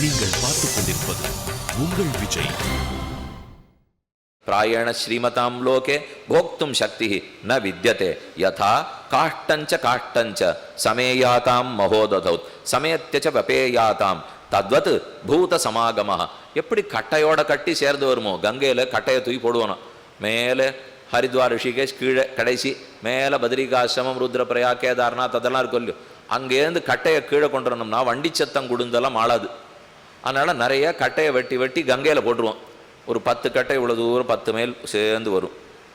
நீங்கள் பார்த்துக் கொண்டிருப்பது உங்கள் விஜய். प्रायेण श्रीमतां लोके भोक्तुं शक्तिः न विद्यते यथा काष्ठञ्च काष्ठञ्च समेयातां महोदधौ சமயத்யச்ச வபேயாதாம் தத்வத் பூத சமாகமः. எப்படி கட்டையோட கட்டி சேர்ந்து வருமோ, கங்கையில் கட்டையை தூக்கி போடுவானோ, மேலே ஹரித்வார் ரிஷிகேஷ், கீழே கடைசி மேலே பத்ரிகாசிரமம் ருத்ரபிரயா கேதார்நாத் அதெல்லாம் இருக்கும் இல்லையோ, அங்கேருந்து கட்டையை கீழே கொண்டு வரணும்னா வண்டி சத்தம் குடுந்தெல்லாம் ஆளாது. அதனால் நிறைய கட்டையை வெட்டி வெட்டி கங்கையில் போட்டுருவோம். ஒரு 10 கட்டை இவ்வளோ தூரம் 10 மைல் சேர்ந்து வரும்.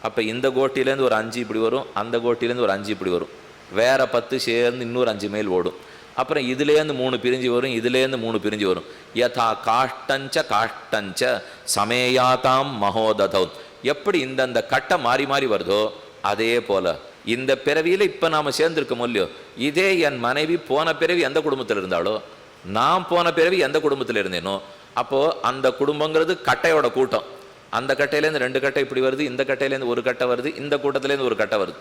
அப்போ இந்த கோட்டிலேருந்து ஒரு 5 இப்படி வரும், அந்த கோட்டிலேருந்து ஒரு 5 இப்படி வரும், வேறு 10 சேர்ந்து இன்னொரு 5 மைல் ஓடும். அப்புறம் இதுலேருந்து 3 பிரிஞ்சு வரும், இதுலேருந்து 3 பிரிஞ்சு வரும். யதா காஷ்டஞ்ச காஷ்டஞ்ச சமேயாதாம் மகோததௌ. எப்படி இந்தந்த கட்டை மாறி மாறி வருதோ அதே போல் இந்த பிறவியில் இப்போ நாம் சேர்ந்துருக்கோம் இல்லையோ, இதே என் மனைவி போன பிறவி எந்த குடும்பத்தில் இருந்தாலோ, நான் போன பிறவி எந்த குடும்பத்தில் இருந்தேனோ, அப்போது அந்த குடும்பங்கிறது கட்டையோட கூட்டம். அந்த கட்டையிலேருந்து 2 கட்டை இப்படி வருது, இந்த கட்டையிலேருந்து ஒரு கட்டை வருது, இந்த கூட்டத்துலேருந்து ஒரு கட்டை வருது,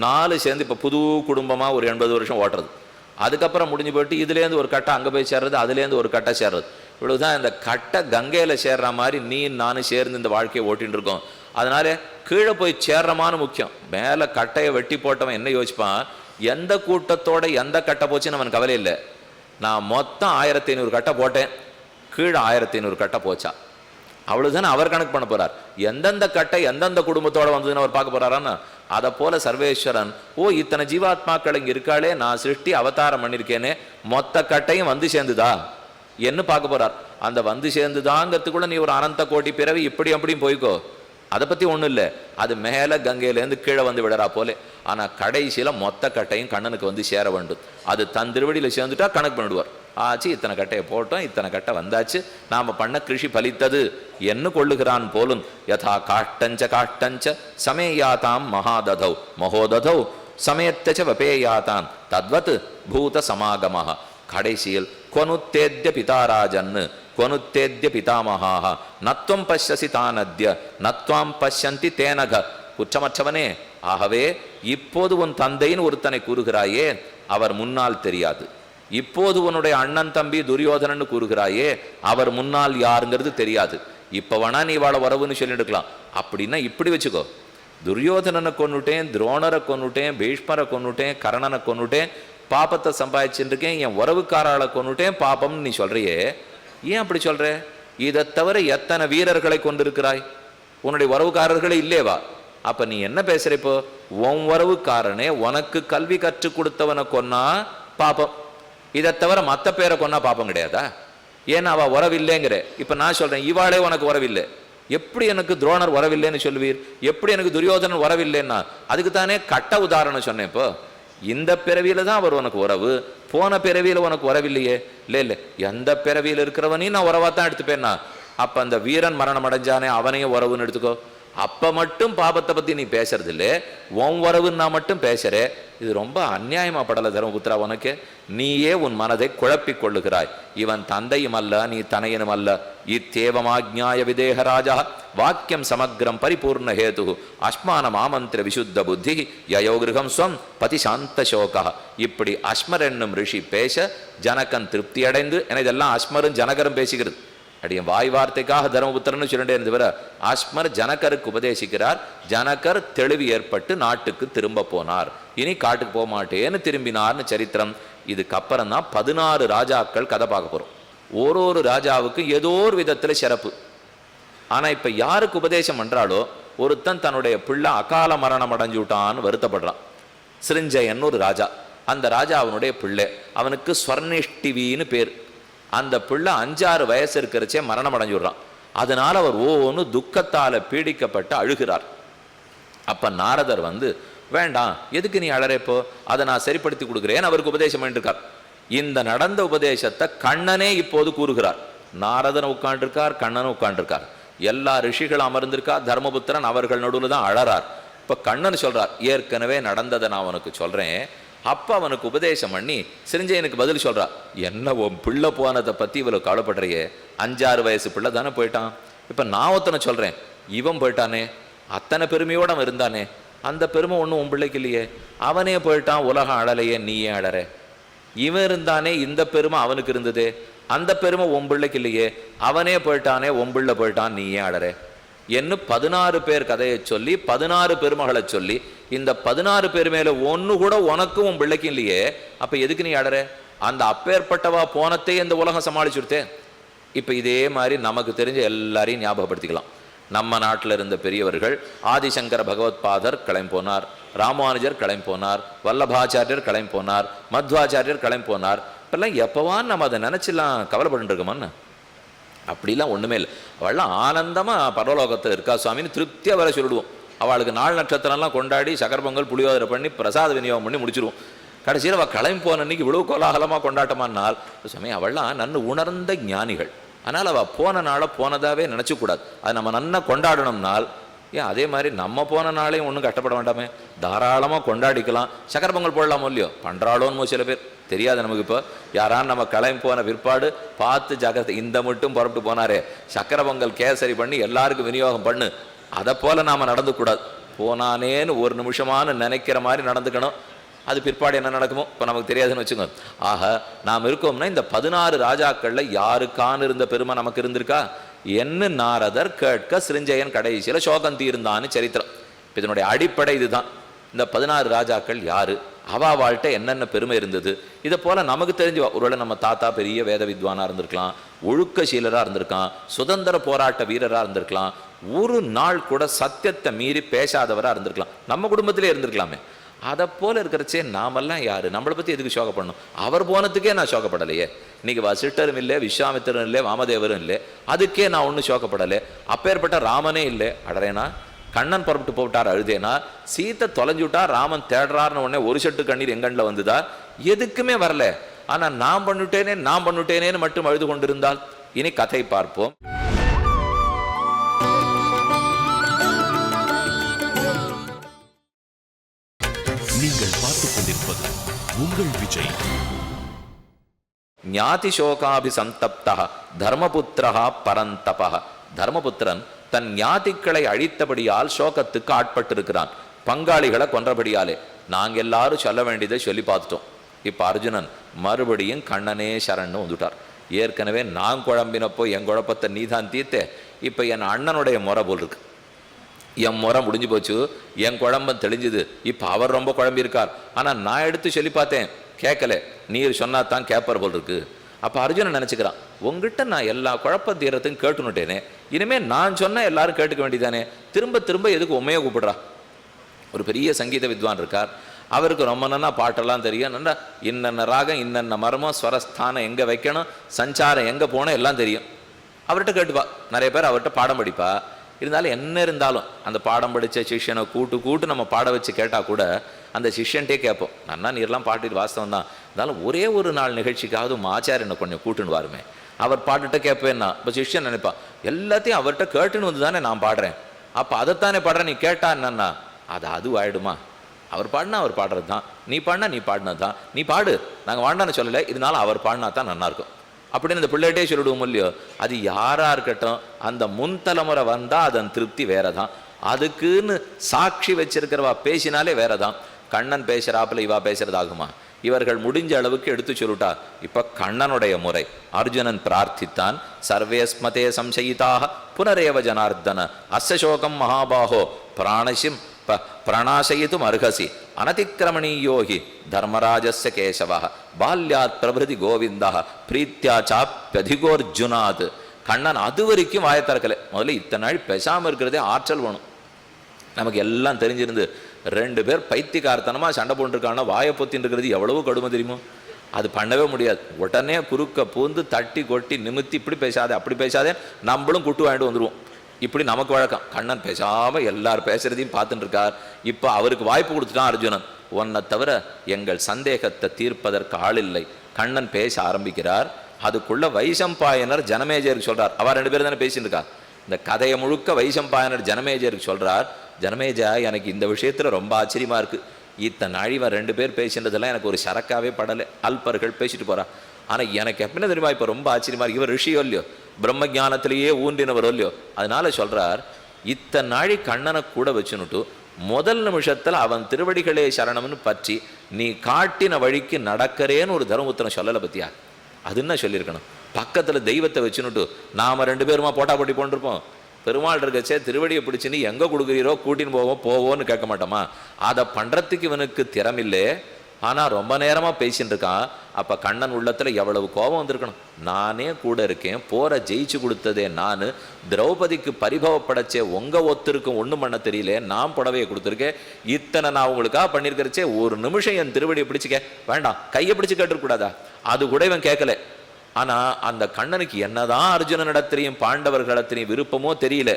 4 சேர்ந்து இப்போ புது குடும்பமாக ஒரு 80 வருஷம் ஓட்டுறது. அதுக்கப்புறம் முடிஞ்சு போயிட்டு இதுலேருந்து ஒரு கட்டை அங்கே போய் சேர்றது, அதுலேருந்து ஒரு கட்டை சேர்றது. இவ்வளவுதான் இந்த கட்டை கங்கையில் சேர்ற மாதிரி நீ நானும் சேர்ந்து இந்த வாழ்க்கையை ஓட்டின்னு இருக்கோம். அதனால கீழே போய் சேர்றமானு முக்கியம். மேலே கட்டையை வெட்டி போட்டவன் என்ன யோசிப்பான், எந்த கூட்டத்தோட எந்த கட்டை போச்சுன்னு அவன் கவலை இல்லை. நான் மொத்தம் 1500 கட்டை போட்டேன், கீழே 1500 கட்டை போச்சா, அவ்வளவுதானே அவர் கணக்கு பண்ண போறார். எந்தெந்த கட்டை எந்தெந்த குடும்பத்தோட வந்ததுன்னு அவர் பார்க்க போறாரான்னு. அதை போல சர்வேஸ்வரன், ஓ இத்தனை ஜீவாத்மாக்கள் இங்கே இருக்காளே, நான் சிருஷ்டி அவதாரம் பண்ணியிருக்கேனே, மொத்த கட்டையும் வந்து சேர்ந்துதா என்ன பார்க்க போறார். அந்த வந்து சேர்ந்துதாங்கிறதுக்குள்ள நீ ஒரு அனந்த கோட்டி பிறவி இப்படி அப்படியும் போய்க்கோ, அதை பற்றி ஒன்றும் இல்லை. அது மேலே கங்கையிலேருந்து கீழே வந்து விடறா போலே. ஆனால் கடைசியில் மொத்த கட்டையும் கண்ணனுக்கு வந்து சேர வேண்டும். அது தன் திருவடியில் சேர்ந்துட்டா கணக்கு பண்ணிடுவார். ஆச்சு, இத்தனை கட்டையை போட்டோம், இத்தனை கட்டை வந்தாச்சு, நாம் பண்ண கிருஷி பலித்தது என்ன கொள்ளுகிறான் போலும். யதா காஷ்டஞ்ச காஷ்டஞ்ச சமேயாதாம் மகாததௌ மகோததௌ சமயத்தச்ச வபேயாதாம் தத்வத் பூத சமாகமः. கடைசியில் கொனுத்தேத்ய பிதாராஜன் கொனுத்தேத்ய பிதாமகாः நத்வம் பஷ்யசி தானத்ய நத்வாம் பஷ்யந்தி தேனக. குற்றமற்றவனே, ஆகவே இப்போது உன் தந்தையின் ஒருத்தனை கூறுகிறாயே, அவர் முன்னால் தெரியாது. இப்போது உன்னுடைய அண்ணன் தம்பி துரியோதனன்னு கூறுகிறாயே, அவர் முன்னால் யாருங்கிறது தெரியாது. இப்போ வேணா நீ வாழ வரவுன்னு சொல்லிடுக்கலாம். அப்படின்னா இப்படி வச்சுக்கோ, துரியோதனனை கொன்னுட்டேன், துரோணரை கொன்னுட்டேன், பீஷ்மரை கொன்னுட்டேன், கர்ணனை கொன்னுட்டேன், பாப்பத்தை சம்பாதிச்சுருக்கேன், என் உறவுக்காராளை கொன்னுட்டேன், பாப்பம்னு நீ சொல்கிறியே, ஏன் அப்படி சொல்கிற? இதை தவிர எத்தனை வீரர்களை கொண்டிருக்கிறாய், உன்னுடைய உறவுக்காரர்களே இல்லேவா? அப்போ நீ என்ன பேசுகிற? இப்போ உன் உறவுக்காரனே உனக்கு கல்வி கற்றுக் கொடுத்தவனை கொன்னா பாப்பம், இதை தவிர மற்ற பேரை கொன்னா பாப்பம் கிடையாதா? ஏன்னா அவள் உறவில்லைங்கிற. இப்போ நான் சொல்கிறேன், இவாளே உனக்கு உறவில்லை, எப்படி எனக்கு துரோணர் உறவில்லைன்னு சொல்லுவீர்? எப்படி எனக்கு துரியோதனன் உறவில்லைன்னா? அதுக்கு தானே கட்ட உதாரணம் சொன்னேன். இப்போ இந்த பிறவியில தான் அவர் உனக்கு உறவு, போன பிறவியில் உனக்கு உறவில்லையே. இல்லை எந்த பிறவியில் இருக்கிறவனையும் நான் உறவாக தான் எடுத்துப்பேன்னா. அப்போ அந்த வீரன் மரணம் அடைஞ்சானே அவனையும் உறவுன்னு எடுத்துக்கோ. அப்போ மட்டும் பாபத்தை பற்றி நீ பேசுறது இல்லை, உன் உறவுன்னு நான் மட்டும் பேசுகிறே. இது ரொம்ப அநியாயமா படலை தர்மபுத்திரா உனக்கு? நீயே உன் மனதை குழப்பிக் கொள்ளுகிறாய். இவன் தந்தையும் அல்ல, நீ தனையனும் அல்ல. இத்தேவமாஜ்ஞாய விதேக ராஜா வாக்கியம் சமக்ரம் பரிபூர்ண ஹேது அஸ்மான மாமந்திர விசுத்த புத்தி யயோகிருகம் ஸ்வம் பதி சாந்த சோகா. இப்படி அஸ்மர் என்னும் ரிஷி பேச ஜனகன் திருப்தி அடைந்து, என இதெல்லாம் அஸ்மரும் ஜனகரும் பேசுகிறது. அடிய வாய் வார்த்தைக்காக தர்மபுத்திரன்னு சொல்லிட்டே இருந்தவர் அஸ்மர் ஜனகருக்கு உபதேசிக்கிறார். ஜனகர் தெளிவு ஏற்பட்டு நாட்டுக்கு திரும்ப போனார். இனி காட்டுக்கு போக மாட்டேன்னு திரும்பினார்னு சரித்திரம். இதுக்கப்புறம் தான் 16 ராஜாக்கள் கதை பார்க்க போகிறோம். ஒரு ராஜாவுக்கும் ஏதோ ஒரு விதத்தில் சிறப்பு. ஆனால் இப்போ யாருக்கு உபதேசம் பண்ணுறாலோ, ஒருத்தன் தன்னுடைய பிள்ளை அகால மரணம் அடைஞ்சு விட்டான்னு வருத்தப்படுறான். சிருஞ்சயன் ஒரு ராஜா, அந்த ராஜா அவனுடைய பிள்ளை, அவனுக்கு ஸ்வர்ணிஷ்டிவின்னு பேர். அந்த பிள்ளை 5-6 வயசு இருக்கிறச்சே மரணம் அடைஞ்சுடுறான். அதனால அவர் ஓன்னு துக்கத்தால் பீடிக்கப்பட்டு அழுகிறார். அப்போ நாரதர் வந்து, வேண்டாம், எதுக்கு நீ அழறப்போ, அதை நான் சரிப்படுத்தி கொடுக்குறேன்னு அவருக்கு உபதேசம் பண்ணிருக்கார். இந்த நடந்த உபதேசத்தை கண்ணனே இப்போது கூறுகிறார். நாரதன் உட்காண்டிருக்கார், கண்ணனும் உட்காண்டிருக்கார், எல்லா ரிஷிகளும் அமர்ந்திருக்கா. தர்மபுத்திரன் அவர்கள் நடுவில் தான் அழறார். இப்போ கண்ணன் சொல்றார், ஏற்கனவே நடந்ததை நான் உனக்கு சொல்றேன். அப்போ அவனுக்கு உபதேசம் பண்ணி சிரஞ்சயனுக்கு பதில் சொல்றா, என்ன உன் பிள்ளை போனதை பற்றி இவ்வளோ கவலைப்படுறையே, 5-6 வயசு பிள்ளை தானே போயிட்டான். இப்போ நான் ஒருத்தனை சொல்கிறேன், இவன் போயிட்டானே, அத்தனை பெருமையோடு அவன் இருந்தானே, அந்த பெருமை ஒன்றும் உன் பிள்ளைக்கு இல்லையே. அவனே போயிட்டான், உலகம் அழலையே, நீ ஏன் அழற? இவன் இருந்தானே, இந்த பெருமை அவனுக்கு இருந்ததே. அந்த பெருமை உம்பிள்ளைக்கு இல்லையே, அவனே போயிட்டானே, உம்பிள்ள போயிட்டான், நீ ஏன் அழறே என்று 16 பேர் கதையை சொல்லி 16 பெருமகளை சொல்லி இந்த 16 பேர் மேல ஒன்று கூட உனக்கும் உன் பிள்ளைக்கும் இல்லையே, அப்ப எதுக்கு நீ அழற? அந்த அப்பேற்பட்டவா போனத்தை இந்த உலகம் சமாளிச்சுடுத்தே. இப்ப இதே மாதிரி நமக்கு தெரிஞ்ச எல்லாரையும் ஞாபகப்படுத்திக்கலாம். நம்ம நாட்டில் இருந்த பெரியவர்கள் ஆதிசங்கர பகவத்பாதர் கிளம்பி போனார், ராமானுஜர் கிளம்பி போனார், வல்லபாச்சாரியர் கிளம்பி போனார், மத்வாச்சாரியர் கிளம்பி போனார். இப்பெல்லாம் எப்பவான்னு நம்ம அதை நினைச்சலாம் கவலைப்பட்டு இருக்கோமன்னு? அப்படிலாம் ஒண்ணுமே இல்லை. அவள்லாம் ஆனந்தமா பரலோகத்தை இருக்கா சுவாமின்னு திருப்தியா வர சொல்லிடுவோம். அவளுக்கு நாள் நட்சத்திரம்லாம் கொண்டாடி சக்கர பொங்கல் புளியோதரை பண்ணி பிரசாத விநியோகம் பண்ணி முடிச்சிருவோம். கடைசியில் அவள் கிளம்பி போன அன்னைக்கு இவ்வளவு கோலாகலமாக கொண்டாட்டமானால் சுவாமி அவள்லாம் நன்னு உணர்ந்த ஞானிகள். அதனால் அவள் போன நாளை போனதாகவே நினச்சக்கூடாது. அது நம்ம நன்னா கொண்டாடணும்னால் ஏன் அதே மாதிரி நம்ம போன நாளையும் ஒன்றும் கஷ்டப்பட வேண்டாமே, தாராளமாக கொண்டாடிக்கலாம். சக்கர பொங்கல் போடலாமோ இல்லையோ, பண்ணுறாளோன்னு சில பேர் தெரியாது நமக்கு. இப்போ யாரான்னு நம்ம கிளம்பி போன பிற்பாடு பார்த்து ஜாக்கிரதை, இந்த மட்டும் புறப்பட்டு போனாரே சக்கர பொங்கல் கேசரி பண்ணி எல்லாருக்கும் விநியோகம் பண்ணு, அதை போல் நாம் நடந்துக்கூடாது. போனானேன்னு ஒரு நிமிஷமானு நினைக்கிற மாதிரி நடந்துக்கணும். அது பிற்பாடு என்ன நடக்குமோ இப்போ நமக்கு தெரியாதுன்னு வச்சுக்கோங்க. ஆக நாம் இருக்கோம்னா இந்த 16 ராஜாக்களில் யாருக்கான இருந்த பெருமை நமக்கு இருந்திருக்கா? என்ன நாரதர் கேட்க சிருஞ்சயன் கடைசியில் சோகம் தீர்ந்தான்னு சரித்திரம். இப்போ இதனுடைய அடிப்படை இதுதான். இந்த 16 ராஜாக்கள் யாரு, அவா வாழ்க்கை என்னென்ன பெருமை இருந்தது, இதை போல நமக்கு தெரிஞ்சு. ஒருவேளை நம்ம தாத்தா பெரிய வேத வித்வானா இருந்திருக்கலாம், ஒழுக்கசீலராக இருந்திருக்கான், சுதந்திர போராட்ட வீரராக இருந்திருக்கலாம், ஒரு நாள் கூட சத்தியத்தை மீறி பேசாதவராக இருந்திருக்கலாம், நம்ம குடும்பத்திலே இருந்திருக்கலாமே. அதை போல இருக்கிறச்சே நாமெல்லாம் யாரு, நம்மளை பற்றி எதுக்கு சோகப்படணும்? அவர் போனதுக்கே நான் சோகப்படலையே. இன்னைக்கு வசிஷ்டரும் இல்லை, விஸ்வாமித்திரரும் இல்லை, வாமதேவரும் இல்லை, அதுக்கே நான் ஒன்றும் சோகப்படலை. அப்பேற்பட்ட ராமனே இல்லை, அடறேனா? கண்ணன் புறப்பட்டு போட்டார், அழுதேனா? சீத்தை தொலைஞ்சு விட்டா, ராமன் தேடுறாருன்னு உடனே ஒரு சொட்டு கண்ணீர் எங்கண்ணில் வந்துதா? எதுக்குமே வரல. ஆனால் நான் பண்ணிட்டேனேன்னு மட்டும் அழுது கொண்டிருந்தால். இனி கதை பார்ப்போம். நீங்கள் பார்த்துக் கொண்டிருப்பது உங்கள் விஜய். ஞாதி சோகாபி சந்தப்தா தர்மபுத்திரா பரந்தபா. தர்மபுத்திரன் தன் ஞாதிக்களை அழித்தபடியால் சோகத்துக்கு ஆட்பட்டிருக்கிறான், பங்காளிகளை கொன்றபடியாலே. நாங்கள் எல்லாரும் சொல்ல வேண்டியதை சொல்லி பார்த்துட்டோம். இப்போ அர்ஜுனன் மறுபடியும் கண்ணனே சரண்னு வந்துட்டார். ஏற்கனவே நான் குழம்பினப்போ என் குழப்பத்தை நீதான் தீர்த்தே, இப்போ என் அண்ணனுடைய முறை போல் இருக்கு. என் முறை முடிஞ்சு போச்சு, என் குழம்பம் தெளிஞ்சுது. இப்போ அவர் ரொம்ப குழம்பியிருக்கார். ஆனால் நான் எடுத்து சொல்லி பார்த்தேன், கேட்கல. நீர் சொன்னா தான் கேட்பார் போல் இருக்கு. அப்போ அர்ஜுனன் நினச்சிக்கிறான், உங்ககிட்ட நான் எல்லா குழப்ப தீரத்தையும் கேட்டுனுட்டேனே, இனிமேல் நான் சொன்னால் எல்லாரும் கேட்டுக்க வேண்டியதானே, திரும்ப திரும்ப எதுக்கு உண்மையை கூப்பிடுறா? ஒரு பெரிய சங்கீத வித்வான் இருக்கார், அவருக்கு ரொம்ப நன்னா பாட்டெல்லாம் தெரியும். நல்லா இன்னென்ன ராகம், இன்னென்ன மர்மம், ஸ்வரஸ்தானம் எங்கே வைக்கணும், சஞ்சாரம் எங்கே போகணும் எல்லாம் தெரியும். அவர்கிட்ட கேட்டுப்பா. நிறைய பேர் அவர்கிட்ட பாடம் படிப்பா. இருந்தாலும் என்ன இருந்தாலும் அந்த பாடம் படித்த சிஷ்யனை கூட்டு நம்ம பாட வச்சு கேட்டால் கூட அந்த சிஷ்யன்ட்டே கேட்போம், நன்னா நீர்லாம் பாட்டிட்டு வாஸ்தவம் தான், இருந்தாலும் ஒரே ஒரு நாள் நிகழ்ச்சிக்காவது ஆச்சாரியனை கொஞ்சம் கூட்டுன்னு வாருமே, அவர் பாட்டுகிட்ட கேட்பேன்னா. இப்போ சிஷ்யன் நினைப்பான், எல்லாத்தையும் அவர்கிட்ட கேட்டுன்னு வந்து தானே நான் பாடுறேன், அப்போ அதைத்தானே பாடுறேன், நீ கேட்டா என்னன்னா அது ஆயிடுமா? அவர் பாடினா அவர் பாடுறது தான், நீ பாடினா நீ பாடினது தான், நீ பாடு, நாங்கள் வாண்டான்னு சொல்லலை, இருந்தாலும் அவர் பாடினா தான் நல்லாயிருக்கும் அப்படின்னு இந்த பிள்ளைகிட்டே சொல்லிவிடுவோம் இல்லையோ. அது யாராக இருக்கட்டும், அந்த முன் தலைமுறை வந்தால் அதன் திருப்தி வேற தான். அதுக்குன்னு சாட்சி வச்சிருக்கிறவா பேசினாலே வேற தான். கண்ணன் பேசுகிறாப்புல இவா பேசுறதாகுமா? இவர்கள் முடிஞ்ச அளவுக்கு எடுத்து சொல்லிட்டா. இப்போ கண்ணனுடைய முறை. அர்ஜுனன் பிரார்த்தித்தான், சர்வேஸ்மதே சம்சயிதாக புனரேவ ஜனார்தன அஸ்ஸசோகம் மகாபாஹோ பிராணசிம் பிரணாசயித்தும் அர்ஹசி அனதிக்கிரமணீயோகி தர்மராஜஸ்ய கேசவः பால்யாத் பிரபிருதி கோவிந்தா பிரீத்யா சாப்யதிகோர்ஜுனாத். கண்ணன் அது வரைக்கும் வாயை திறக்கலை. முதல்ல இத்தனை நாள் பேசாமல் இருக்கிறதே ஆற்றல் வேணும். நமக்கு எல்லாம் தெரிஞ்சிருந்து 2 பேர் பைத்தியக்காரத்தனமாக சண்டை போட்டுருக்காங்கன்னா வாயை பொத்தின்னு இருக்கிறது எவ்வளவோ கடுமை தெரியுமோ? அது பண்ணவே முடியாது. உடனே குறுக்க பூந்து தட்டி கொட்டி நிமித்தி, இப்படி பேசாதே அப்படி பேசாதே, நம்மளும் குட்டு வாங்கிட்டு வந்துடுவோம். இப்படி நமக்கு வழக்கம். கண்ணன் பேசாமல் எல்லாரும் பேசுறதையும் பார்த்துட்டு இருக்கார். இப்போ அவருக்கு வாய்ப்பு கொடுத்துட்டான் அர்ஜுனன். உன்னை தவிர எங்கள் சந்தேகத்தை தீர்ப்பதற்கு ஆள் இல்லை. கண்ணன் பேச ஆரம்பிக்கிறார். அதுக்குள்ள வைசம்பாயனர் ஜனமேஜருக்கு சொல்றார். அவர் 2 பேரும் தானே பேசிட்டு இருக்கார். இந்த கதையை முழுக்க வைசம்பாயனர் ஜனமேஜருக்கு சொல்றார், ஜனமேஜா எனக்கு இந்த விஷயத்துல ரொம்ப ஆச்சரியமா இருக்கு. இத்தனை நாழிவன் 2 பேர் பேசின்றதெல்லாம் எனக்கு ஒரு சரக்காவே படலை. அல்பர்கள் பேசிட்டு போறா. ஆனால் எனக்கு எப்படின்னா தெரியுமா, இப்போ ரொம்ப ஆச்சரியமா இருக்கு. இவர் ரிஷியோ இல்லையோ, பிரம்ம ஜானத்திலேயே ஊன்றினவரோ இல்லையோ, அதனால சொல்றார், இத்தனை நாழி கண்ணனை கூட வச்சுனுட்டு முதல் நிமிஷத்தில் அவன் திருவடிகளே சரணம்னு பற்றி நீ காட்டின வழிக்கு நடக்கிறேன்னு ஒரு தர்மபுத்திரன் சொல்லலை பத்தியா? அது என்ன சொல்லியிருக்கணும்? பக்கத்தில் தெய்வத்தை வச்சுன்னுட்டு நாம் 2 பேருமா போட்டா போட்டி போட்டிருப்போம். பெருமாள் இருக்கச்சே திருவடியை பிடிச்சின்னு எங்கே கொடுக்குறீரோ கூட்டின்னு போவோன்னு கேட்க மாட்டோமா? அதை பண்ணுறதுக்கு இவனுக்கு திறமில்லை. ஆனால் ரொம்ப நேரமாக பேசின்னு இருக்கான். அப்போ கண்ணன் உள்ளத்தில் எவ்வளவு கோபம் வந்திருக்கணும். நானே கூட இருக்கேன், போரை ஜெயிச்சு கொடுத்ததே நான், திரௌபதிக்கு பரிபவப்படச்சே உங்கள் ஒத்துருக்கும் ஒன்றும் பண்ண தெரியல, நான் புடவையை கொடுத்துருக்கேன், இத்தனை நான் உங்களுக்காக பண்ணியிருக்கிறச்சே ஒரு நிமிஷம் என் திருவடியை பிடிச்சிக்க வேண்டாம், கையை பிடிச்சி கேட்டுக்கூடாதா? அது கூட இவன் கேட்கல. ஆனால் அந்த கண்ணனுக்கு என்னதான் அர்ஜுனனிடத்திலையும் பாண்டவர்களிடத்திலையும் விருப்பமோ தெரியல.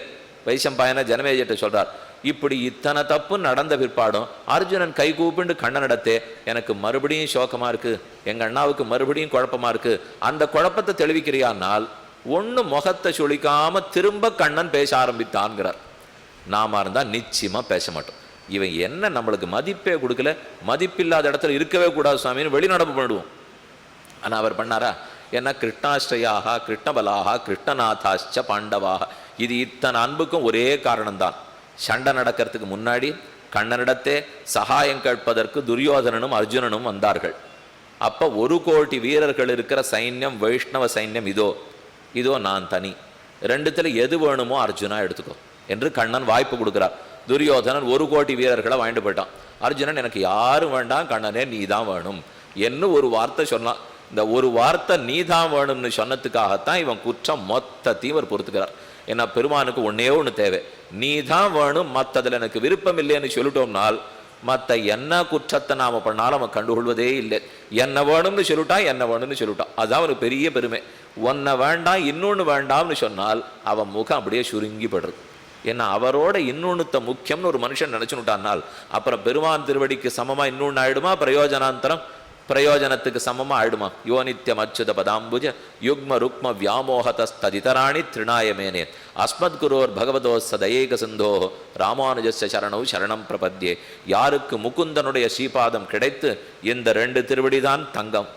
வைசம்பாயன ஜனமேஜட்ட சொல்றார், இப்படி இத்தனை தப்பு நடந்த பிற்பாடும் அர்ஜுனன் கை கூப்பிண்டு கண்ணனிடத்தே எனக்கு மறுபடியும் சோகமா இருக்கு, எங்க அண்ணாவுக்கு மறுபடியும் குழப்பமா இருக்கு, அந்த குழப்பத்தை தெளிவிக்கிறியானால் ஒன்று முகத்தை சுழிக்காம திரும்ப கண்ணன் பேச ஆரம்பித்தான்கிறார். நாம இருந்தா நிச்சயமா பேச மாட்டோம். இவன் என்ன நம்மளுக்கு மதிப்பே கொடுக்கல, மதிப்பில்லாத இடத்துல இருக்கவே கூடாது சுவாமின்னு வெளிநடப்பு பண்ணிடுவோம். ஆனா அவர் பண்ணாரா? ஏன்னா கிருஷ்ணாஸ்ரயாக கிருஷ்ணபலாக கிருஷ்ணநாதாச்ச பாண்டவாக, இது இத்தனை அன்புக்கும் ஒரே காரணம்தான். சண்டை நடக்கிறதுக்கு முன்னாடி கண்ணனிடத்தே சகாயம் கேட்பதற்கு துரியோதனனும் அர்ஜுனனும் வந்தார்கள். அப்போ 1 கோடி வீரர்கள் இருக்கிற சைன்யம், வைஷ்ணவ சைன்யம் இதோ நான் தனி, 2த்துல எது வேணுமோ அர்ஜுனா எடுத்துக்கோ என்று கண்ணன் வாய்ப்பு கொடுக்குறார். துரியோதனன் 1 கோடி வீரர்களை வாங்கிட்டு போயிட்டான். அர்ஜுனன் எனக்கு யாரும் வேண்டாம் கண்ணனே நீ தான் வேணும் என்ன ஒரு வார்த்தை சொன்னான். இந்த ஒரு வார்த்தை நீ தான் வேணும்னு சொன்னதுக்காகத்தான் இவன் குற்றம் மொத்தத்தையும் இவர் பொறுத்துக்கிறார். ஏன்னா பெருமானுக்கு ஒன்னே ஒன்று தேவை, நீ தான் வேணும், மற்றதில் எனக்கு விருப்பம் இல்லைன்னு சொல்லிட்டோம்னால் மற்ற என்ன குற்றத்தை நாம் பண்ணாலும் அவன் கண்டுகொள்வதே இல்லை. என்ன வேணும்னு சொல்லிட்டான், என்ன வேணும்னு சொல்லிட்டான், அதுதான் ஒரு பெரிய பெருமை. ஒன்றை வேண்டாம் இன்னொன்று வேண்டாம்னு சொன்னால் அவன் முகம் அப்படியே சுருங்கிப்படுறது. ஏன்னா அவரோட இன்னொன்னுத்த முக்கியம்னு ஒரு மனுஷன் நினச்சுட்டான்னால் அப்புறம் பெருமான் திருவடிக்கு சமமாக இன்னொன்று ஆயிடுமா, பிரயோஜனாந்தரம் பிரயோஜனத்துக்கு சமமாக ஆயிடுமா? யோனித்யம் அச்சுத பதாம்புஜ யுக்ம ருக்ம வியாமோகதஸ்ததிதராணி திருநாயமேனே அஸ்மத் குரோர் பகவதோ சதஏக சிந்தோ ராமானுஜஸ்ய சரணௌ சரணம் பிரபத்யே. யாருக்கு முகுந்தனுடைய ஸ்ரீபாதம் கிடைத்து இந்த 2 திருவடிதான் தங்கம்,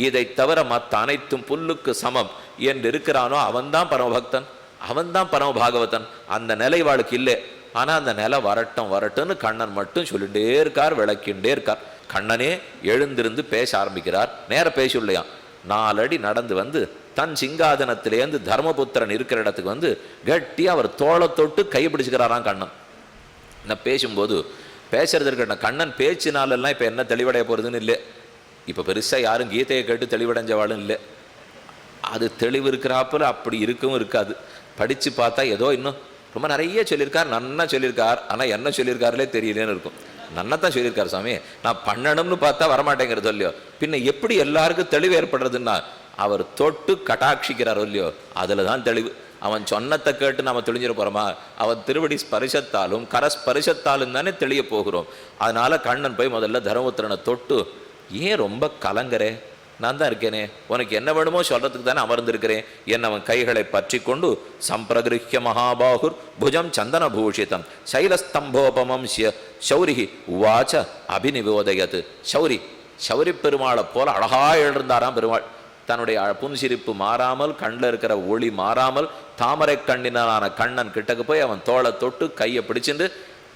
இதை தவிர மற்ற அனைத்தும் புல்லுக்கு சமம் என்று இருக்கிறானோ அவன்தான் பரமபக்தன், அவன்தான் பரமபாகவதன். அந்த நிலை வாழ்க்கை இல்லை. ஆனால் அந்த நிலை வரட்டும்னு கண்ணன் மட்டும் சொல்லிகிட்டே இருக்கார், விளக்கிண்டே இருக்கார். கண்ணனே எழுந்திருந்து பேச ஆரம்பிக்கிறார். நேர பேசலையாம், 4 அடி நடந்து வந்து தன் சிங்காதனத்திலேருந்து தர்மபுத்திரன் இருக்கிற இடத்துக்கு வந்து கட்டியாக அவர் தோளை தொட்டு கைப்பிடிச்சுக்கிறாராம் கண்ணன். நான் பேசும்போது பேசுறது இருக்கட்டும், கண்ணன் பேச்சினாலெல்லாம் இப்போ என்ன தெளிவடைய போகிறதுன்னு இல்லை. இப்போ பெருசாக யாரும் கீதையை கேட்டு தெளிவடைஞ்சவாளும் இல்லை. அது தெளிவு இருக்கிறாப்புல அப்படி இருக்கவும் இருக்காது. படித்து பார்த்தா ஏதோ இன்னும் ரொம்ப நிறைய சொல்லியிருக்கார், நன்னா சொல்லியிருக்கார், ஆனால் என்ன சொல்லியிருக்காருலே தெரியலேன்னு இருக்கும். நன்னத்தான் சொல்லியிருக்காரு சாமி, நான் பண்ணணும்னு பார்த்தா வரமாட்டேங்கிறது இல்லையோ. பின்ன எப்படி எல்லாருக்கும் தெளிவு ஏற்படுறதுன்னா அவர் தொட்டு கட்டாட்சிக்கிறாரோ இல்லையோ, அதில் தான் தெளிவு. அவன் சொன்னத்தை கேட்டு நம்ம தெளிஞ்சிட போகிறோமா? அவன் திருவடி ஸ்பரிசத்தாலும் கரஸ்பரிசத்தாலும் தானே தெளிய போகிறோம். அதனால கண்ணன் போய் முதல்ல தர்மபுத்திரனை தொட்டு, ஏன் ரொம்ப கலங்கரே, நான் தான் இருக்கேனே, உனக்கு என்ன வேணுமோ சொல்றதுக்கு தானே அமர்ந்திருக்கிறேன் என் அவன் கைகளை பற்றி கொண்டு சம்பிரகிருஹ்ய மகாபாகுர் புஜம் சந்தன பூஷிதம் சைலஸ்தம்போபமம் சௌரிஹி உவாச்ச அபிநிவோதயத்து. சௌரி பெருமாளை போல அழகா எழுந்தாராம் பெருமாள். தன்னுடைய புன்சிரிப்பு மாறாமல், கண்ணில் இருக்கிற ஒளி மாறாமல், தாமரை கண்ணினாலான கண்ணன் கிட்டக்கு போய் அவன் தோளை தொட்டு கையை பிடிச்சிட்டு,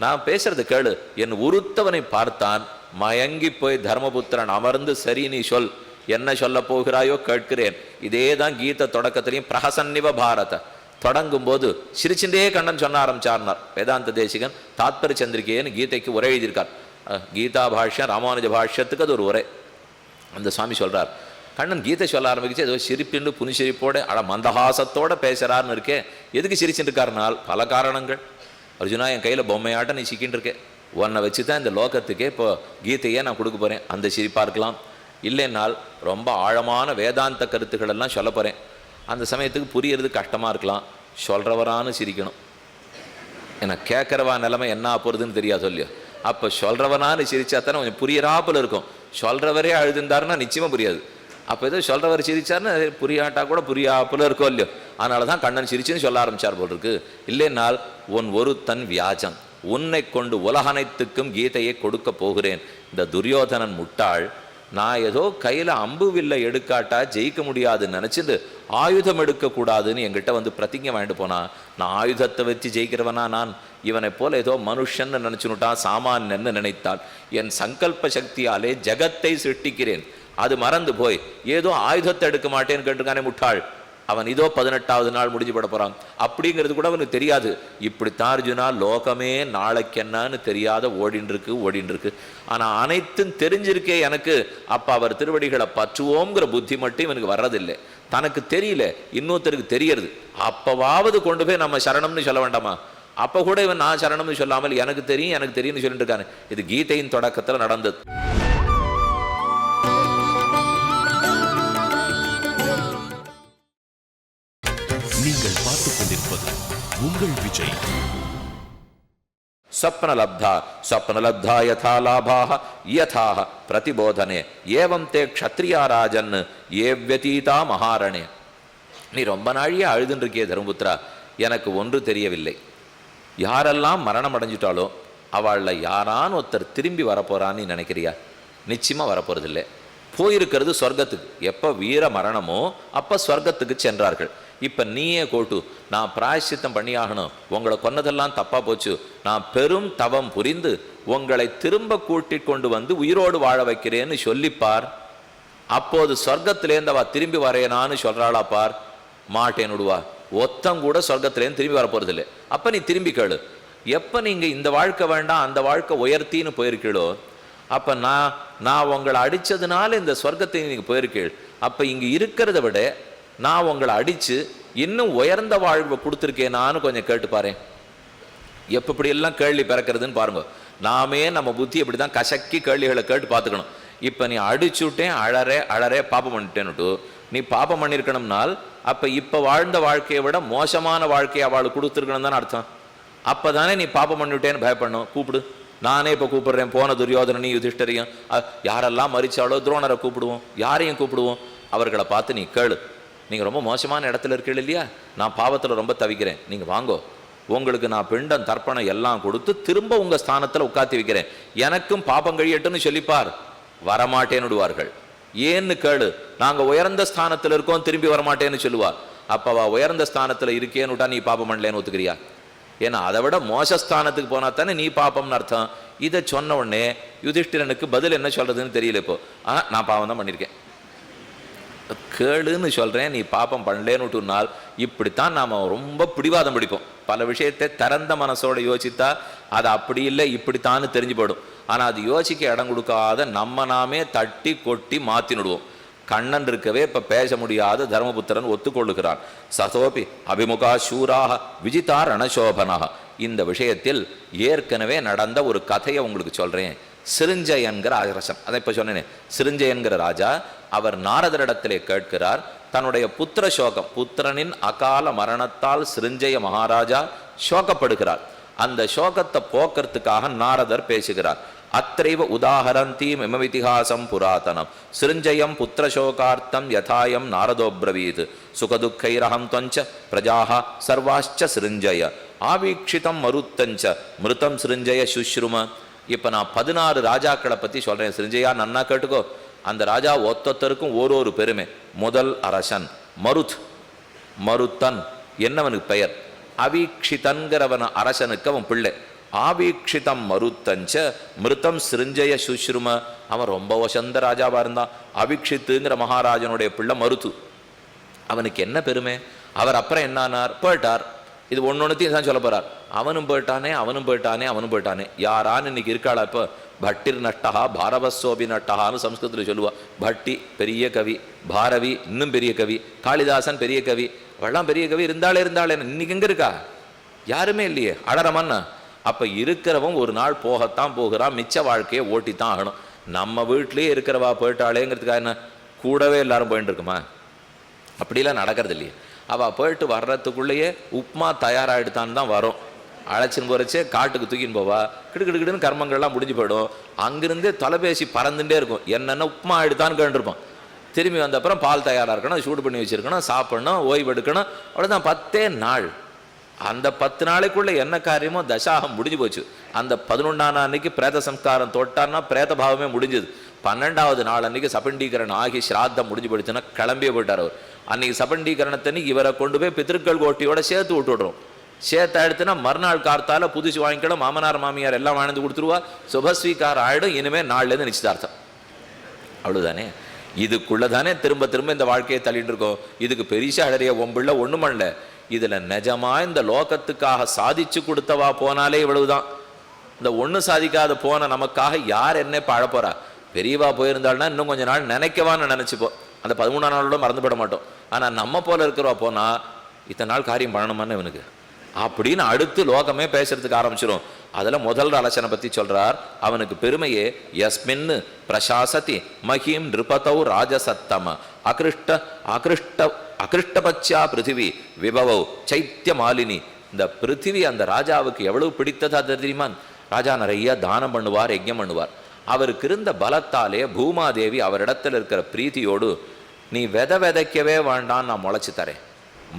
நான் பேசுறது கேளு, என் உருத்தவனை பார்த்தான், மயங்கி போய் தர்மபுத்திரன் அமர்ந்து, சரி நீ சொல், என்ன சொல்ல போகிறாயோ கேட்கிறேன். இதே தான் கீத தொடக்கத்திலையும் பிரஹசன்னிவ பாரத தொடங்கும் போது சிரிச்சுட்டே கண்ணன் சொல்ல ஆரம்பிச்சார்னார் வேதாந்த தேசிகன். தாத்பரிய சந்திரிகைன்னு கீதைக்கு உரை எழுதியிருக்கார். கீதா பாஷ்யம் ராமானுஜ பாஷ்யத்துக்கு அது ஒரு உரை. அந்த சுவாமி சொல்றார், கண்ணன் கீதை சொல்ல ஆரம்பிச்சு ஏதோ சிரிப்பின்னு புனிசிரிப்போட மந்தஹாசத்தோட பேசுறாருன்னு இருக்கே. எதுக்கு சிரிச்சுட்டு இருக்காருனால் பல காரணங்கள். அர்ஜுனா, என் கையில் பொம்மையாட்டம் நீ சிக்கின்னு இருக்கே, உன்னை வச்சு தான் இந்த லோகத்துக்கே இப்போ கீதையே நான் கொடுக்க போகிறேன், அந்த சிரிப்பாக இருக்கலாம். இல்லைன்னால் ரொம்ப ஆழமான வேதாந்த கருத்துக்கள் எல்லாம் சொல்ல போகிறேன், அந்த சமயத்துக்கு புரியறது கஷ்டமாக இருக்கலாம். சொல்கிறவரானு சிரிக்கணும். ஏன்னா கேட்குறவா நிலைமை என்ன போகிறதுன்னு தெரியாது சொல்லியோ. அப்போ சொல்கிறவனானு சிரிச்சா தானே கொஞ்சம் புரியறாப்பில் இருக்கும். சொல்கிறவரே அழுதுந்தாருன்னா நிச்சயமாக புரியாது. அப்போ ஏதோ சொல்கிறவர் சிரிச்சாருன்னா புரியாட்டா கூட புரியாப்பில் இருக்கோ இல்லையோ. அதனால தான் கண்ணன் சிரிச்சுன்னு சொல்ல ஆரம்பித்தார் போல் இருக்கு. இல்லைன்னால் உன் ஒரு தன் வியாஜம், உன்னை கொண்டு உலகனைத்துக்கும் கீதையை கொடுக்க போகிறேன். இந்த துரியோதனன் முட்டாள், நான் ஏதோ கையில் அம்பு வில்லை எடுக்காட்டா ஜெயிக்க முடியாதுன்னு நினச்சிட்டு ஆயுதம் எடுக்கக்கூடாதுன்னு என்கிட்ட வந்து பிரதிஜை வாங்கிட்டு போனான். நான் ஆயுதத்தை வச்சு ஜெயிக்கிறவனா? நான் இவனை போல ஏதோ மனுஷன்னு நினச்சுனுட்டான், சாமானியன்னு நினைத்தால். என் சங்கல்ப சக்தியாலே ஜகத்தை சிருஷ்டிக்கிறேன், அது மறந்து போய் ஏதோ ஆயுதத்தை எடுக்க மாட்டேன்னு கேட்டிருக்கானே முட்டாள், அவன் இதோ 18வது நாள் முடிஞ்சு பட போறான் அப்படிங்கிறது கூட அவனுக்கு தெரியாது. இப்படித்தான் அர்ஜுனா லோகமே நாளைக்கு என்னன்னு தெரியாத ஓடின்னு இருக்கு. ஆனா அனைத்தும் தெரிஞ்சிருக்கே எனக்கு. அப்ப அவர் திருவடிகளை பற்றுவோங்கிற புத்தி மட்டும் இவனுக்கு வர்றதில்லை. தனக்கு தெரியல, இன்னொருத்தருக்கு தெரியறது. அப்பவாவது கொண்டு போய் நம்ம சரணம்னு சொல்ல வேண்டாமா? அப்ப கூட இவன் நான் சரணம்னு சொல்லாமல் எனக்கு தெரியும்னு சொல்லிட்டு இருக்கானு. இது கீதையின் தொடக்கத்துல நடந்தது. நீங்கள் பார்த்துக் கொண்டிருப்பது உங்கள் விஜய். ஸ்வப்னலப்தா யதா லாபாஹ யதாஹ பிரதிபோதனே ஏவம் தே க்ஷத்ரியா ராஜன் ஏவ்யதீதா மகாரணே. நீ ரொம்ப நாழியே அழுதுன்னு இருக்கிய தர்மபுத்திரா, எனக்கு ஒன்று தெரியவில்லை. யாரெல்லாம் மரணம் அடைஞ்சிட்டாலோ அவளில் யாரான்னு ஒருத்தர் திரும்பி வரப்போறான்னு நினைக்கிறியா? நிச்சயமா வரப்போறதில்லை. போயிருக்கிறது சொர்க்கத்துக்கு. எப்போ வீர மரணமோ அப்போ சொர்க்கத்துக்கு சென்றார்கள். இப்போ நீயே கோட்டு, நான் பிராயசித்தம் பண்ணியாகணும், உங்களை கொன்னதெல்லாம் தப்பா போச்சு, நான் பெரும் தவம் புரிந்து உங்களை திரும்ப கூட்டிக் கொண்டு வந்து உயிரோடு வாழ வைக்கிறேன்னு சொல்லிப்பார். அப்போது சொர்க்கத்திலேருந்து அவ திரும்பி வரையனான்னு சொல்றாளா பார். மாட்டேன் விடுவா. ஒத்தம் கூட சொர்க்கத்திலேருந்து திரும்பி வரப்போறதில்லை. அப்ப நீ திரும்பி கேளு. எப்ப நீங்க இந்த வாழ்க்கை வேண்டாம் அந்த வாழ்க்கை உயர்த்தின்னு போயிருக்கீளோ அப்ப நான் உங்களை அடிச்சதுனால இந்த சொர்க்கத்தை நீங்க போயிருக்கீள். அப்ப இங்க இருக்கிறத விட நான் உங்களை அடிச்சு இன்னும் உயர்ந்த வாழ்வை கொடுத்துருக்கேனான்னு கொஞ்சம் கேட்டு பாரு. எப்படி எல்லாம் கேள்வி பிறக்கிறதுன்னு பாருங்க. நாமே நம்ம புத்தி இப்படிதான் கசக்கி கேள்விகளை கேட்டு பார்த்துக்கணும். இப்ப நீ அடிச்சுட்டேன் அழறே பாப்பம் பண்ணிட்டேன்னுட்டு நீ பாப்பம் பண்ணிருக்கணும்னால் அப்ப இப்ப வாழ்ந்த வாழ்க்கையை விட மோசமான வாழ்க்கையை அவளுக்கு கொடுத்துருக்கணும் தானே அர்த்தம். அப்பதானே நீ பாப்பம் பண்ணிவிட்டேன்னு பயப்படணும். கூப்பிடு, நானே இப்போ கூப்பிடுறேன். போன துரியோதனனையும் யுதிஷ்டரையும் யாரெல்லாம் மறிச்சாலோ துரோணரை கூப்பிடுவோம், யாரையும் கூப்பிடுவோம். அவர்களை பார்த்து நீ கேளு, நீங்கள் ரொம்ப மோசமான இடத்துல இருக்கீங்க இல்லையா, நான் பாவத்தில் ரொம்ப தவிக்கிறேன், நீங்கள் வாங்கோ, உங்களுக்கு நான் பிண்டம் தர்ப்பணம் எல்லாம் கொடுத்து திரும்ப உங்கள் ஸ்தானத்தில் உட்காத்தி வைக்கிறேன், எனக்கும் பாப்பம் கழியட்டுன்னு சொல்லிப்பார். வரமாட்டேன்னு விடுவார்கள். ஏன்னு கேளு, நாங்கள் உயர்ந்த ஸ்தானத்தில் இருக்கோம் திரும்பி வரமாட்டேன்னு சொல்லுவார். அப்பவா உயர்ந்த ஸ்தானத்தில் இருக்கேன்னு விட்டா நீ பாப்பம் பண்ணலேன்னு ஒத்துக்கிறியா? ஏன்னா அதை விட மோசஸ்தானத்துக்கு போனா தானே நீ பாப்பம்னு அர்த்தம். இதை சொன்ன உடனே யுதிஷ்டிரனுக்கு பதில் என்ன சொல்றதுன்னு தெரியல. இப்போ நான் பாவம் தான் பண்ணியிருக்கேன், கேளுன்னு சொல்றேன், நீ பாப்பம் பண்ணலேன்னு விட்டுனால் இப்படித்தான் நாம ரொம்ப பிடிவாதம் பிடிப்போம். பல விஷயத்தை திறந்த மனசோட யோசித்தா அது அப்படி இல்லை இப்படித்தான்னு தெரிஞ்சு போடும். ஆனா அது யோசிக்க இடம் கொடுக்காத நம்ம நாமே தட்டி கொட்டி மாத்தினுடுவோம். கண்ணன் இருக்கவே இப்ப பேச முடியாத தர்மபுத்திரன் ஒத்துக்கொள்ளுகிறான். சதோபி அபிமுகா சூராக விஜிதா ரணசோபனாக. இந்த விஷயத்தில் ஏற்கனவே நடந்த ஒரு கதையை உங்களுக்கு சொல்றேன். சிருஞ்சயன்கிற அரசன், அதை இப்ப சொன்னேனே, சிருஞ்சயன்கிற ராஜா, அவர் நாரதரிடத்திலே கேட்கிறார். தன்னுடைய புத்திர சோகம், புத்திரனின் அகால மரணத்தால் சிருஞ்சய மகாராஜா சோகப்படுகிறார். அந்த சோகத்தை போக்குறதுக்காக நாரதர் பேசுகிறார். அத்தைவ உதாஹரந்தீம் இமமிதிஹாசம் புராதனம் சிருஞ்சயம் புத்திரசோகார்த்தம் யதாயம் நாரதோப்ரவீத் சுகதுக்கைரஹம் தொஞ்ச பிரஜாஹ சர்வாச்ச சிருஞ்சய ஆவீக்ஷிதம் மருத்தஞ்ச மிருதம் சிருஞ்சய சுஷ்ரும. இப்போ நான் 16 ராஜாக்களை பற்றி சொல்கிறேன். சிருஞ்சயா நன்னா கேட்டுக்கோ. அந்த ராஜா ஒத்தொத்தருக்கும் ஒரு பெருமை. முதல் அரசன் மருத்தன் என்னவனுக்கு பெயர். அவீக்ஷிதன்கிறவன் அரசனுக்கு அவன் பிள்ளை. ஆவீக்ஷிதம் மருத்தஞ்ச மிருதம் சிருஞ்சய சுஷ்ரும. அவன் ரொம்ப வசந்த ராஜாவா இருந்தான். அவீக்ஷித்துங்கிற மகாராஜனுடைய பிள்ளை மருத்து. அவனுக்கு என்ன பெருமை? அவர் அப்புறம் என்னானார்? போயிட்டார். இது ஒன்னொன்னுத்தையும் தான் சொல்ல போறார். அவனும் போயிட்டானே. யாரான்னு இன்னைக்கு இருக்காளா? இப்போ பட்டிர் நட்டஹா பாரவசோபி நட்டஹான்னு சம்ஸ்கிருதத்தில் சொல்லுவா. பட்டி பெரிய கவி, பாரவி இன்னும் பெரிய கவி, காளிதாசன் பெரிய கவி, அவெல்லாம் பெரிய கவி இருந்தாலே இன்னைக்கு எங்க இருக்கா? யாருமே இல்லையே. அடரமன்னா. அப்ப இருக்கிறவன் ஒரு நாள் போகத்தான் போகிறான், மிச்ச வாழ்க்கையை ஓட்டித்தான் ஆகணும். நம்ம வீட்லயே இருக்கிறவா போயிட்டாளேங்கிறதுக்காக என்ன கூடவே எல்லாரும் போயிட்டு இருக்குமா? அப்படிலாம் நடக்கிறது இல்லையே. அவள் போயிட்டு வர்றதுக்குள்ளேயே உப்மா தயாராகிடுத்தான்னு தான் வரும். அழைச்சின்னு போகிறச்சே காட்டுக்கு தூக்கின்னு போவா. கிடுக்கிடுன்னு கர்மங்கள்லாம் முடிஞ்சு போயிடும். அங்கிருந்தே தொலைபேசி பறந்துட்டே இருக்கும். என்னென்ன உப்மா ஆகிடுத்தான்னு கேட்டுருப்போம். திரும்பி வந்த அப்புறம் பால் தயாராக இருக்கணும், சூடு பண்ணி வச்சுருக்கணும், சாப்பிடணும், ஓய்வு எடுக்கணும். அவ்வளோதான் 10 நாள். அந்த 10 நாளைக்குள்ளே என்ன காரியமோ தசாகம் முடிஞ்சு போச்சு. அந்த 11ஆம் அன்னைக்கு பிரேத சம்ஸ்காரம் தொட்டான்னா பிரேத பாவமே முடிஞ்சுது. 12வது நாள் அன்னைக்கு சபண்டீகரணம் ஆகி ஸ்ராத்தம் முடிஞ்சு போயிடுச்சுன்னா கிளம்பியே போயிட்டார் அவர். அன்னைக்கு சபண்டீகரணத்தன்னைக்கு இவரை கொண்டு போய் பித்திருக்கள் கோட்டியோட சேர்த்து விட்டுடுறோம். சேர்த்து எடுத்துன்னா மறுநாள் கார்த்தால புதுசு வாங்கிக்கலாம். மாமனார் மாமியார் எல்லாம் வாழ்ந்து கொடுத்துருவா. சுபஸ்வீகாரம் ஆகிடும். இனிமேல் நாள்லேருந்து நிச்சயதார்த்தம். அவ்வளோதானே. இதுக்குள்ளதானே திரும்ப திரும்ப இந்த வாழ்க்கையை தள்ளிட்டு இருக்கோம். இதுக்கு பெரிசா அழறிய ஒம்பிள்ள ஒண்ணும் பண்ணல. இதுல நிஜமா இந்த லோகத்துக்காக சாதிச்சு கொடுத்தவா போனாலே இவ்வளவுதான். இந்த ஒண்ணு சாதிக்காத போன நமக்காக யார் என்ன பாழ போறா? பெரியவா போயிருந்தாள்னா இன்னும் கொஞ்ச நாள் நினைக்கவான்னு நினைச்சுப்போம். அந்த 13ஆம் நாளோட மறந்துவிட மாட்டோம். ஆனா நம்ம போல இருக்கிறவா போனா இத்தனை நாள் காரியம் பண்ணணுமான்னு இவனுக்கு அப்படின்னு அடுத்து லோகமே பேசுறதுக்கு ஆரம்பிச்சிடும். அதுல முதல் அலட்சணை பத்தி சொல்றார். அவனுக்கு பெருமையே யஸ்மின் பிரசாசதி மஹீம் நிருபதௌ ராஜசத்தம அகிருஷ்ட அகிருஷ்ட அகிருஷ்டபட்சா பிருத்திவி விபவௌ சைத்திய மாலினி. இந்த பிருத்திவி அந்த ராஜாவுக்கு எவ்வளவு பிடித்ததா தெரியுமா? ராஜா நிறைய தானம் பண்ணுவார், யஜ்ஞம் பண்ணுவார். அவருக்கு இருந்த பலத்தாலே பூமாதேவி அவரிடத்தில் இருக்கிற பிரீத்தியோடு நீ விதைக்கவே வேண்டாம், நான் முளைச்சு தரேன்.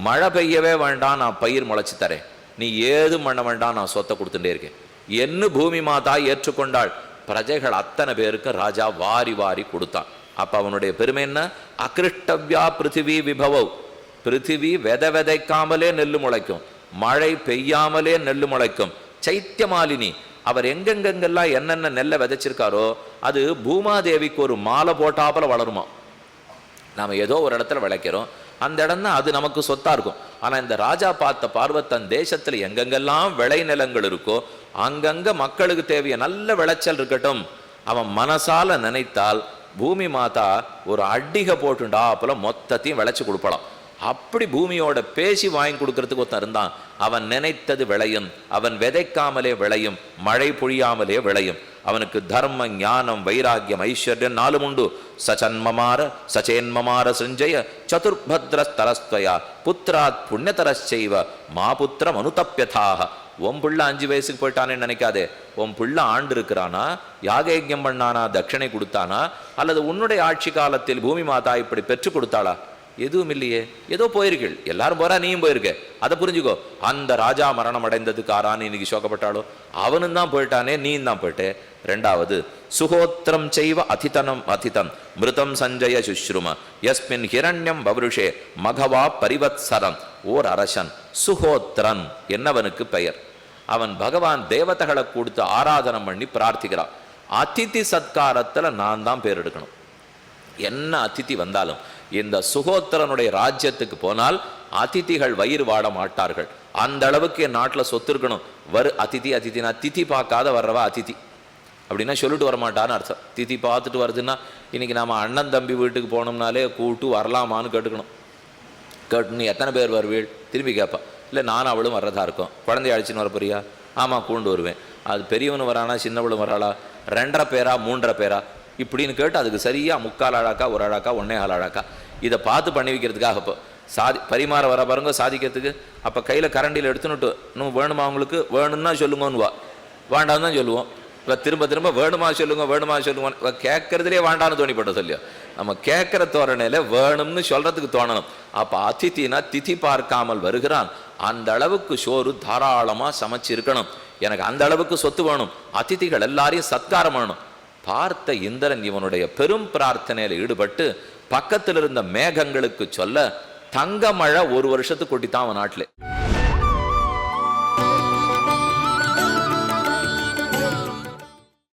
மழை பெய்யவே வேண்டாம், நான் பயிர் முளைச்சு தரேன். நீ ஏதும் பண்ண வேண்டாம், நான் சொத்தை கொடுத்துட்டே இருக்கேன். என்ன பூமி மாதா ஏற்றுக்கொண்டாள். பிரஜைகள் அத்தனை பேருக்கு ராஜா வாரி வாரி கொடுத்தான். அப்ப அவனுடைய பெருமை என்ன? அகிருஷ்டவ்யா பிருத்திவி விபவௌ. பிருத்திவி விதைக்காமலே நெல்லு முளைக்கும், மழை பெய்யாமலே நெல்லு முளைக்கும். சைத்தியமாலினி, அவர் எங்கெங்கெங்கெல்லாம் என்னென்ன நெல்லை விதைச்சிருக்காரோ அது பூமாதேவிக்கு ஒரு மாலை போட்டாப்புல வளருமா. நாம ஏதோ ஒரு இடத்துல விளைக்கிறோம், அந்த இடம் தான் அது நமக்கு சொத்தா இருக்கும். ஆனா இந்த ராஜா பார்த்த பார்வத்தன் தேசத்துல எங்கெங்கெல்லாம் விளை நிலங்கள் இருக்கோ அங்கங்க மக்களுக்கு தேவைய நல்ல விளைச்சல் இருக்கட்டும். அவன் மனசால நினைத்தால் பூமி மாதா ஒரு அடிகை போட்டுண்டாப்புல மொத்தத்தையும் விளைச்சு கொடுப்பலாம். அப்படி பூமியோட பேசி வாங்கி கொடுக்கறதுக்கு ஒருத்தன் இருந்தான். அவன் நினைத்தது விளையும், அவன் விதைக்காமலே விளையும், மழை பொழியாமலே விளையும். அவனுக்கு தர்ம ஞானம் வைராக்கியம் ஐஸ்வர்யம் நாலும் உண்டு. சச்சன்மமார சச்சேன்மமார சிஞ்சய சதுர்பத்ர தரஸ்துவயா புத்திராத் புண்ணியதரச்சைவ மா புத்திரம் அனுதப்பியதாக. உன் புள்ள 5 வயசுக்கு போயிட்டானேன்னு நினைக்காதே. உன் புள்ள ஆண்டு இருக்கிறானா, யாகயஜ்யம் பண்ணானா, தட்சணை கொடுத்தானா, அல்லது உன்னுடைய ஆட்சி காலத்தில் பூமி மாதா இப்படி பெற்று கொடுத்தாளா? எதுவும் இல்லையே. ஏதோ போயிருக்கீள், எல்லாரும் போறா, நீயும் போயிருக்க. அதை புரிஞ்சுக்கோ. அந்த ராஜா மரணம் அடைந்ததுக்கு ஆறான்னு இன்னைக்கு சோகப்பட்டாளோ, அவனும் தான் போயிட்டானே, நீயும் தான் போயிட்டே. ரெண்டாவது சுகோத்திரம் செய்வ அதிதனம் அதிதம் மிருதம் சஞ்சய சுஷ்ரும யஸ்மின் ஹிரண்யம் பவருஷே மகவா பரிவத்சரம். ஓர் அரசன் சுகோத்திரன் என்னவனுக்கு பெயர். அவன் பகவான் தேவதைகளை கொடுத்து ஆராதனம் பண்ணி பிரார்த்திக்கிறான். அதிதி சத்காரத்துல நான் தான் பேர் எடுக்கணும். என்ன அதிதி வந்தாலும் இந்த சுகோத்திரனுடைய ராஜ்யத்துக்கு போனால் அதிதிகள் வயிறு வாட மாட்டார்கள். அந்த அளவுக்கு என் நாட்டில் சொத்து இருக்கணும். அதிதி அதிதினா திதி பார்க்காத வர்றவா அதிதி அப்படின்னா சொல்லிட்டு வரமாட்டான்னு அர்த்தம். திதி பார்த்துட்டு வருதுன்னா இன்னைக்கு நாம அண்ணன் தம்பி வீட்டுக்கு போனோம்னாலே கூட்டு வரலாமான்னு கேட்டுக்கணும். கேட்டுன்னு எத்தனை பேர் வருவீள் திரும்பி கேட்பா. இல்லை நானும் அவளும் வர்றதா இருக்கும். குழந்தைய அழைச்சின்னு வர போறியா? ஆமாம் கூண்டு வருவேன். அது பெரியவனு வரானா சின்னவளும் வராளா, 2.5 பேரா 3.5 பேரா இப்படின்னு கேட்டு அதுக்கு சரியா 3/4 அழாக்கா 1 அழாக்கா 1.25 அழாக்கா இதை பார்த்து பண்ணி வைக்கிறதுக்காக இப்போ பரிமாற வர பாருங்க சாதிக்கிறதுக்கு. அப்போ கையில் கரண்டியில் எடுத்துன்னுட்டு இன்னும் வேணுமா அவங்களுக்கு, வேணும்னா சொல்லுங்கன்னு வேண்டான்னு தான் சொல்லுவோம். இப்போ திரும்ப திரும்ப வேணுமா சொல்லுங்க கேட்கறதுலேயே வேண்டான்னு தோணிப்பட்ட சொல்லியோ. நம்ம கேட்குற தோரணையில் வேணும்னு சொல்றதுக்கு தோணணும். அப்போ அதித்தினா திதி பார்க்காமல் வருகிறான். அந்த அளவுக்கு சோறு தாராளமாக சமைச்சு இருக்கணும். எனக்கு அந்த அளவுக்கு சொத்து வேணும். அதிதிகள் எல்லாரையும் சத்காரம் வேணும். பார்த்த இந்திரன் இவனுடைய பெரும் பிரார்த்தனையில் ஈடுபட்டு பக்கத்தில் இருந்த மேகங்களுக்கு சொல்ல தங்க மழை 1 வருஷத்துக்கு கொட்டித்தான் அவன் நாட்டில்.